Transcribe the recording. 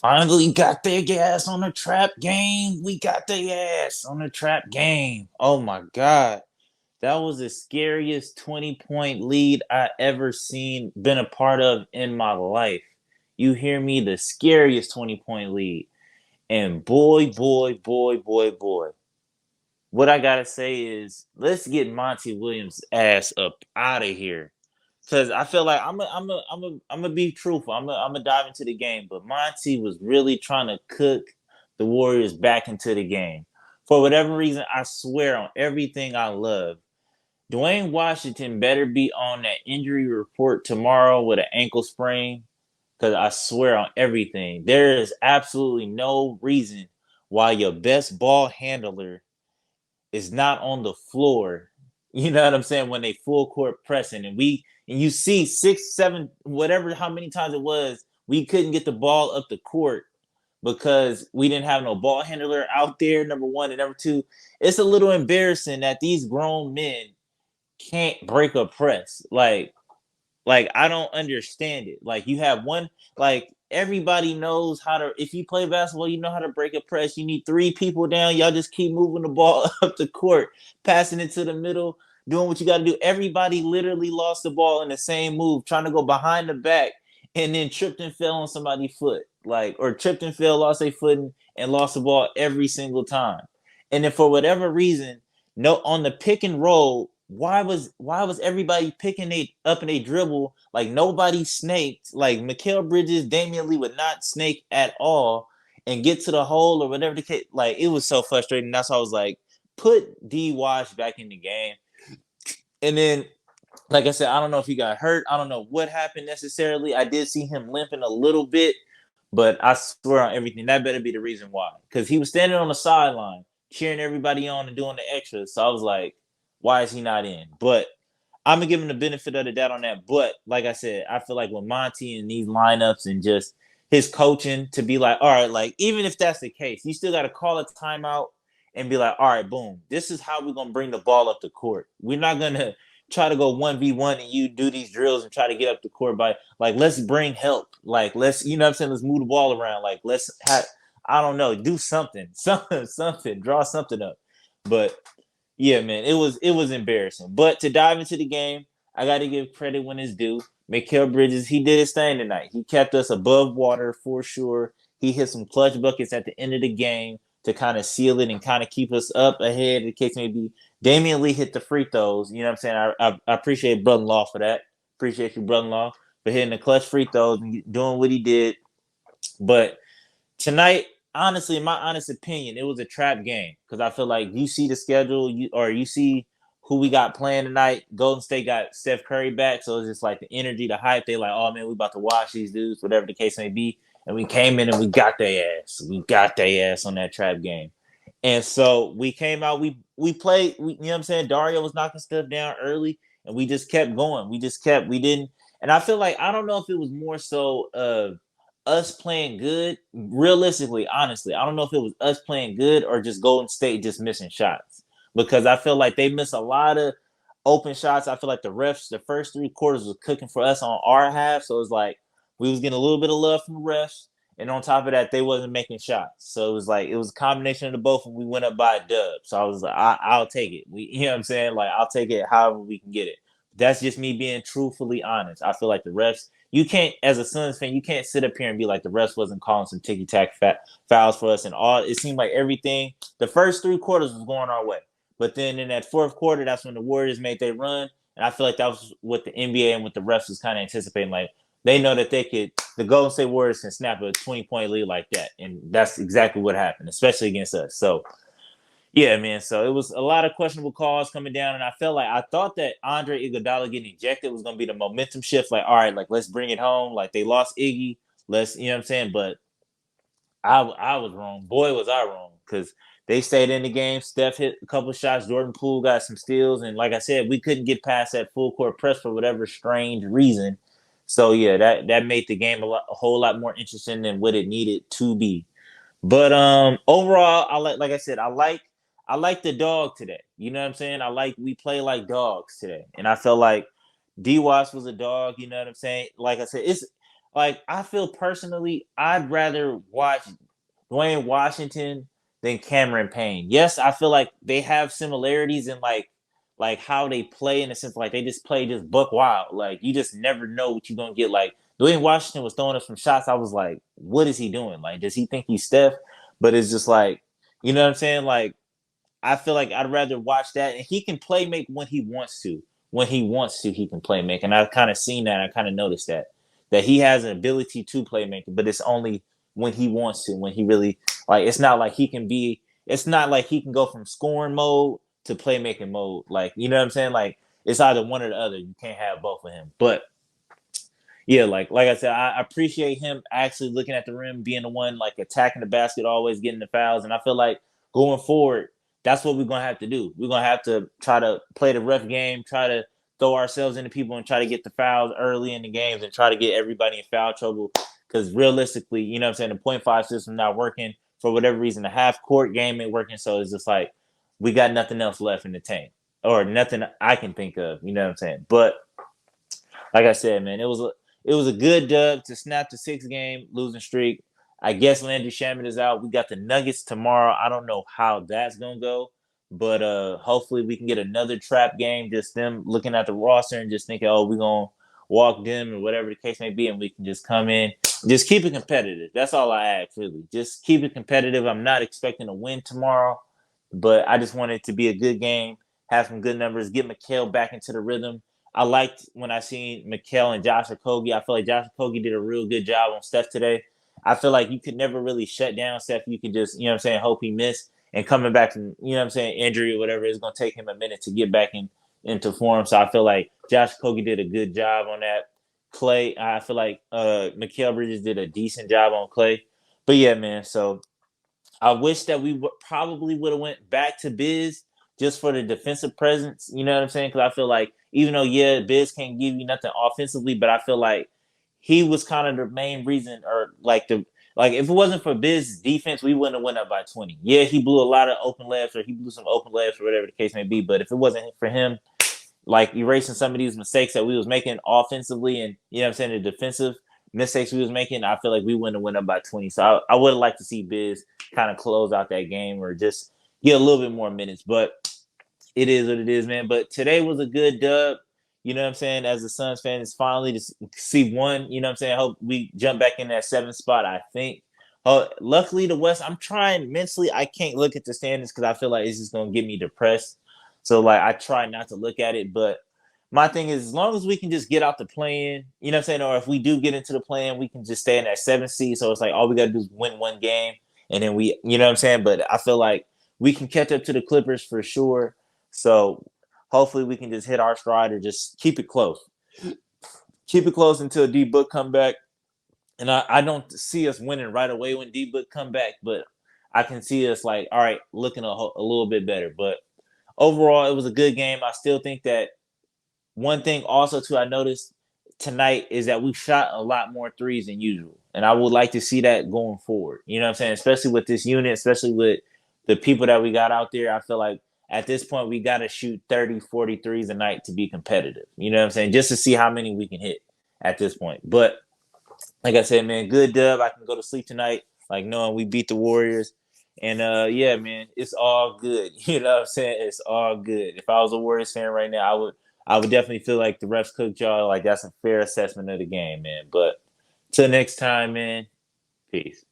finally got their ass on the trap game. We got their ass on the trap game. Oh my god. That was the scariest 20-point lead I ever seen, been a part of in my life. You hear me? The scariest 20-point lead. And boy. What I gotta say is, let's get Monty Williams' ass up out of here. Cause I feel like I'm gonna be truthful. I'm gonna dive into the game, but Monty was really trying to cook the Warriors back into the game. For whatever reason, I swear on everything I love, Dwayne Washington better be on that injury report tomorrow with an ankle sprain. Cause I swear on everything, there is absolutely no reason why your best ball handler is not on the floor. You know what I'm saying? When they full court pressing and you see 6, 7, whatever, how many times it was, we couldn't get the ball up the court because we didn't have no ball handler out there. Number one, and number two, it's a little embarrassing that these grown men can't break a press. Like I don't understand it. Like you have one, like everybody knows how to. If you play basketball, you know how to break a press. You need three people down. Y'all just keep moving the ball up the court, passing it to the middle, doing what you got to do. Everybody literally lost the ball in the same move, trying to go behind the back, and then tripped and fell on somebody's foot, like or tripped and fell, lost their foot, and lost the ball every single time. And then for whatever reason, no on the pick and roll, why was everybody picking it up in a dribble like nobody snaked? Like Mikal Bridges, Damian Lee would not snake at all and get to the hole or whatever the case. Like it was so frustrating. That's why I was like, put D Wash back in the game. And then, like I said, I don't know if he got hurt. I don't know what happened necessarily. I did see him limping a little bit, but I swear on everything, that better be the reason why. Because he was standing on the sideline, cheering everybody on and doing the extras. So I was like, why is he not in? But I'm gonna give him the benefit of the doubt on that. But like I said, I feel like with Monty and these lineups and just his coaching to be like, all right, like even if that's the case, you still got to call a timeout and be like, all right, boom, this is how we're gonna bring the ball up the court. We're not gonna try to go 1v1 and you do these drills and try to get up the court by like let's bring help. Like let's you know what I'm saying, let's move the ball around. Like let's have I don't know, do something, something, draw something up. But yeah, man, it was embarrassing. But to dive into the game, I got to give credit when it's due. Mikal Bridges, he did his thing tonight. He kept us above water for sure. He hit some clutch buckets at the end of the game to kind of seal it and kind of keep us up ahead. In case maybe Damian Lee hit the free throws. You know what I'm saying? I appreciate Brother Law for that. Appreciate you, Brother Law, for hitting the clutch free throws and doing what he did. But tonight, honestly, in my honest opinion, it was a trap game because I feel like you see the schedule, you see who we got playing tonight. Golden State got Steph Curry back, so it's just like the energy, the hype. They like, oh man, we about to watch these dudes, whatever the case may be. And we came in and we got their ass. We got their ass on that trap game. And so we came out, we played, you know what I'm saying? Dario was knocking stuff down early, and we just kept going. We didn't. And I feel like I don't know if it was more so us playing good. Realistically, honestly, I don't know if it was us playing good or just Golden State just missing shots because I feel like they missed a lot of open shots. I feel like the refs, the first 3 quarters was cooking for us on our half, so it was like we was getting a little bit of love from the refs, and on top of that, they wasn't making shots. So it was like it was a combination of the both, and we went up by a dub. So I was like, I'll take it. You know what I'm saying? Like I'll take it however we can get it. That's just me being truthfully honest. I feel like the refs you can't, as a Suns fan, you can't sit up here and be like the refs wasn't calling some ticky tack fouls for us and all. It seemed like everything, the first 3 quarters was going our way. But then in that fourth quarter, that's when the Warriors made their run. And I feel like that was what the NBA and what the refs was kind of anticipating. Like they know that the Golden State Warriors can snap a 20-point lead like that. And that's exactly what happened, especially against us. So yeah, man. So it was a lot of questionable calls coming down, and I thought that Andre Iguodala getting ejected was going to be the momentum shift. Like, all right, like let's bring it home. Like they lost Iggy, let's you know what I'm saying. But I was wrong. Boy, was I wrong because they stayed in the game. Steph hit a couple shots. Jordan Poole got some steals, and like I said, we couldn't get past that full court press for whatever strange reason. So yeah, that made the game a whole lot more interesting than what it needed to be. But overall, like I said, I like the dog today. You know what I'm saying? I like we play like dogs today. And I felt like D Watts was a dog, you know what I'm saying? Like I said, it's like I feel personally, I'd rather watch Dwayne Washington than Cameron Payne. Yes, I feel like they have similarities in like how they play in the sense like they just play just buck wild. Like you just never know what you're gonna get. Like Dwayne Washington was throwing us some shots. I was like, what is he doing? Like, does he think he's Steph? But it's just like, you know what I'm saying? Like I feel like I'd rather watch that, and he can play make when he wants to. When he wants to, he can play make, and I've kind of seen that. I kind of noticed that he has an ability to play make, but it's only when he wants to. When he really like, it's not like he can be. It's not like he can go from scoring mode to playmaking mode. Like you know what I'm saying? Like it's either one or the other. You can't have both of him. But yeah, like I said, I appreciate him actually looking at the rim, being the one like attacking the basket, always getting the fouls. And I feel like going forward, that's what we're gonna have to do. We're gonna have to try to play the ref game, try to throw ourselves into people and try to get the fouls early in the games and try to get everybody in foul trouble. Because realistically, you know what I'm saying, the point five system not working for whatever reason. The half court game ain't working, so it's just like we got nothing else left in the tank. Or nothing I can think of, you know what I'm saying? But like I said, man, it was a good dub to snap the 6 game losing streak. I guess Landry Shamet is out. We got the Nuggets tomorrow. I don't know how that's gonna go, but hopefully we can get another trap game. Just them looking at the roster and just thinking, oh, we're gonna walk them or whatever the case may be, and we can just come in, just keep it competitive. That's all I ask, really. Just keep it competitive. I'm not expecting a win tomorrow, but I just want it to be a good game, have some good numbers, get Mikal back into the rhythm. I liked when I seen Mikal and Josh Okogie. I feel like Josh Okogie did a real good job on Steph today. I feel like you could never really shut down Steph. You could just, you know what I'm saying, hope he missed. And coming back from, you know what I'm saying, injury or whatever, it's going to take him a minute to get back into form. So I feel like Josh Okogie did a good job on that. Clay, I feel like Mikal Bridges did a decent job on Clay. But yeah, man, so I wish that we probably would have went back to Biz just for the defensive presence. You know what I'm saying? Because I feel like even though yeah, Biz can't give you nothing offensively, but I feel like he was kind of the main reason, or like if it wasn't for Biz's defense, we wouldn't have went up by 20. Yeah, he blew a lot of open layups, or he blew some open layups, or whatever the case may be. But if it wasn't for him, like erasing some of these mistakes that we was making offensively, and you know what I'm saying, the defensive mistakes we was making, I feel like we wouldn't have went up by 20. So I would have liked to see Biz kind of close out that game or just get a little bit more minutes. But it is what it is, man. But today was a good dub. You know what I'm saying? As a Suns fan, it's finally to see one. You know what I'm saying? I hope we jump back in that 7th spot. I think. Luckily, the West. I'm trying mentally. I can't look at the standings because I feel like it's just gonna get me depressed. So like, I try not to look at it. But my thing is, as long as we can just get out the play-in, you know what I'm saying? Or if we do get into the play-in, we can just stay in that 7th seed. So it's like all we gotta do is win one game, and then we, you know what I'm saying? But I feel like we can catch up to the Clippers for sure. So hopefully we can just hit our stride or just keep it close. Keep it close until D Book come back. And I don't see us winning right away when D Book come back, but I can see us like, all right, looking a little bit better. But overall, it was a good game. I still think that one thing also too I noticed tonight is that we shot a lot more threes than usual. And I would like to see that going forward. You know what I'm saying? Especially with this unit, especially with the people that we got out there. I feel like at this point we got to shoot 30, 40 threes a night to be competitive. You know what I'm saying? Just to see how many we can hit at this point. But like I said, man, good dub. I can go to sleep tonight, like knowing we beat the Warriors. And yeah, man, it's all good. You know what I'm saying? It's all good. If I was a Warriors fan right now, I would definitely feel like the refs cooked y'all. Like that's a fair assessment of the game, man. But till next time, man. Peace.